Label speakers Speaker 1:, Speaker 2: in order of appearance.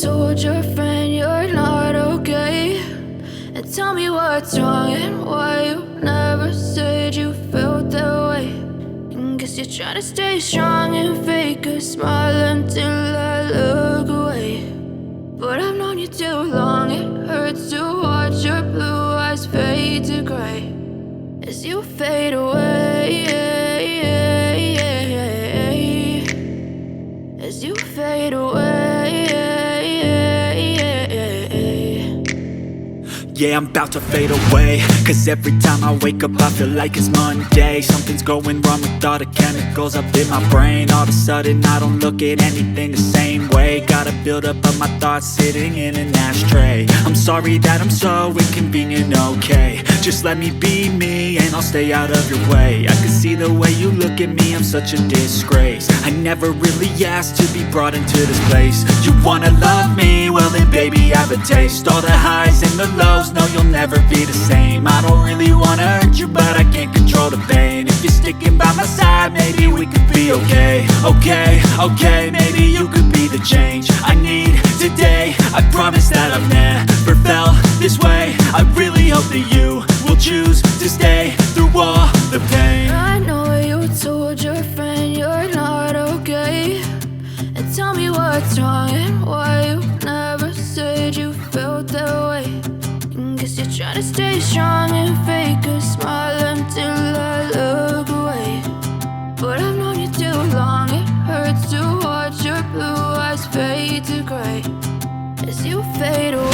Speaker 1: told your friend you're not okay, and tell me what's wrong and why you never said you felt that way. And guess you're trying to stay strong and fake a smile until I look away. But I've known you too long, it hurts to watch your blue eyes fade to gray as you fade away, as you fade away.
Speaker 2: Yeah, I'm about to fade away, cause every time I wake up I feel like it's Monday. Something's going wrong with all the chemicals up in my brain. All of a sudden I don't look at anything the same way. Gotta build up of my thoughts sitting in an ashtray. I'm sorry that I'm so inconvenient, okay. Just let me be me and I'll stay out of your way. I can see the way you look at me, I'm such a disgrace. I never really asked to be brought into this place. You wanna love me? Well then baby I have a taste. All the highs and the lows, no you'll never be the same. I don't really wanna hurt you but I can't control the pain. If you're sticking by my side maybe we could be okay. Okay, maybe you could be the change I need today. I promise that I've never felt this way. I really hope that you will choose to stay through all the pain.
Speaker 1: I know you told your friend you're not okay, and tell me what's wrong and why you never said you felt that way. And guess you're trying to stay strong and fake a smile until I look away. But I've known you too long, it hurts to watch your blue eyes fade to gray as you fade away.